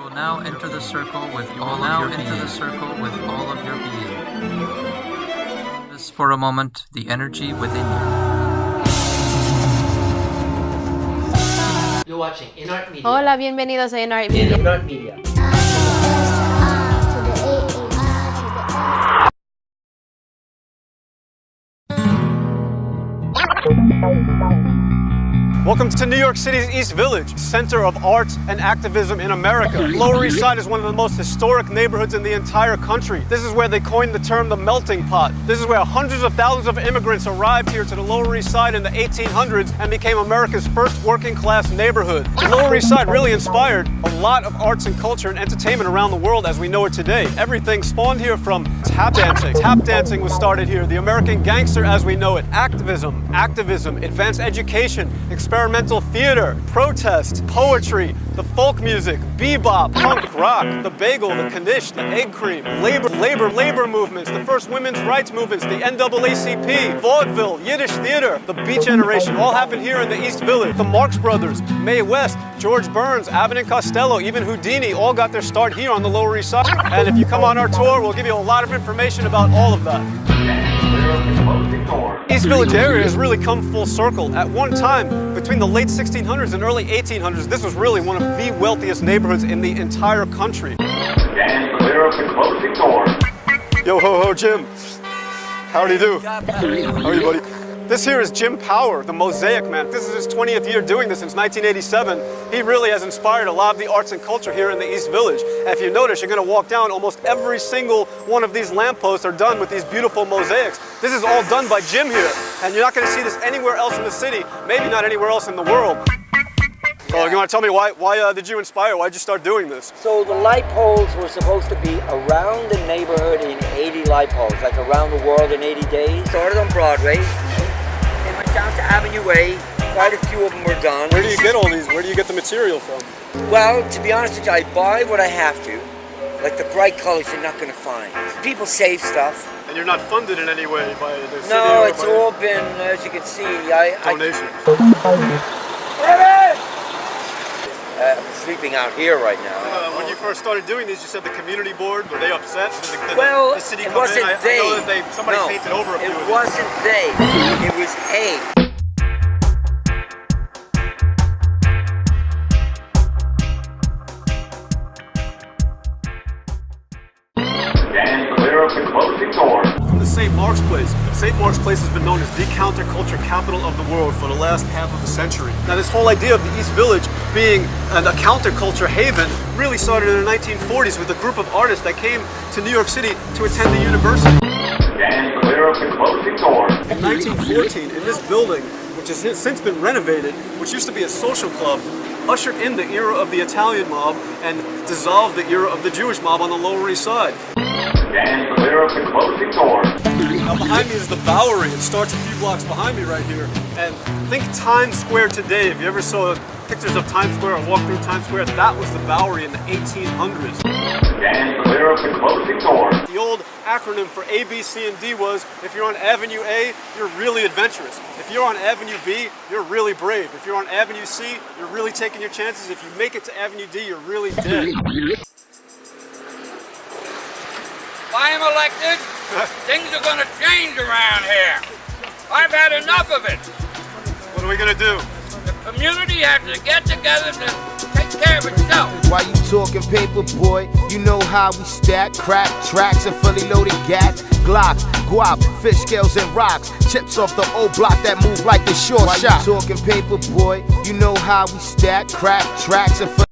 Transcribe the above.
will now enter the circle with all of your being. Notice for a moment the energy within you. You're watching InArt Media. Hola, bienvenidos a NYC Media. InArt Media. Welcome to New York City's East Village, center of arts and activism in America. Lower East Side is one of the most historic neighborhoods in the entire country. This is where they coined the term the melting pot. This is where hundreds of thousands of immigrants arrived here to the Lower East Side in the 1800s and became America's first working class neighborhood. The Lower East Side really inspired a lot of arts and culture and entertainment around the world as we know it today. Everything spawned here from tap dancing. Tap dancing was started here. The American gangster as we know it. Activism, advanced education, experimental theater, protest, poetry, the folk music, bebop, punk rock, the bagel, the knish, the egg cream, labor movements, the first women's rights movements, the NAACP, vaudeville, Yiddish theater, the Beat Generation, all happened here in the East Village. The Marx Brothers, Mae West, George Burns, Abbott and Costello, even Houdini, all got their start here on the Lower East Side. And if you come on our tour, we'll give you a lot of information about all of that. East Village area has really come full circle. At one time, between the late 1600s and early 1800s, this was really one of the wealthiest neighborhoods in the entire country. Stand clear of the closing door. Yo ho ho Jim, howdy do? How are you, buddy? This here is Jim Power, the Mosaic Man. This is his 20th year doing this since 1987. He really has inspired a lot of the arts and culture here in the East Village. And if you notice, you're gonna walk down, almost every single one of these lampposts are done with these beautiful mosaics. This is all done by Jim here. And you're not gonna see this anywhere else in the city, maybe not anywhere else in the world. So you wanna tell me why did you inspire, why'd you start doing this? So the light poles were supposed to be around the neighborhood in 80 light poles, like around the world in 80 days. Started on Broadway. They went down to Avenue A, quite a few of them were done. Where do you get all these? Where do you get the material from? Well, to be honest with you, I buy what I have to. Like the bright colors you're not going to find. People save stuff. And you're not funded in any way by the city? No, or it's by all been, as you can see, donations. I'm sleeping out here right now. When you first started doing these, you said the community board, were they upset? Well, the city it wasn't in? they. I know that somebody painted over a few of It them. wasn't they. It was A. Stand clear of the closing door. From the St. Mark's Place. St. Mark's Place has been known as the counterculture capital of the world for the last half of a century. Now this whole idea of the East Village being a counterculture haven really started in the 1940s with a group of artists that came to New York City to attend the university. Stand clear of the closing door. In 1914, in this building, which has since been renovated, which used to be a social club, ushered in the era of the Italian mob and dissolved the era of the Jewish mob on the Lower East Side. Stand clear of the closing door. Now behind me is the Bowery. It starts a few blocks behind me right here. And think Times Square today. If you ever saw pictures of Times Square or walked through Times Square, that was the Bowery in the 1800s. Stand clear of the closing door. The old acronym for A, B, C, and D was, if you're on Avenue A, you're really adventurous. If you're on Avenue B, you're really brave. If you're on Avenue C, you're really taking your chances. If you make it to Avenue D, you're really dead. If I am elected, things are going to change around here. I've had enough of it. What are we going to do? The community has to get together to take care of itself. While you talking paper, boy, you know how we stack, crack tracks and fully loaded gats, glocks, guap, fish scales and rocks, chips off the old block that move like the short shot. While you talking paper, boy, you know how we stack, crack tracks and fully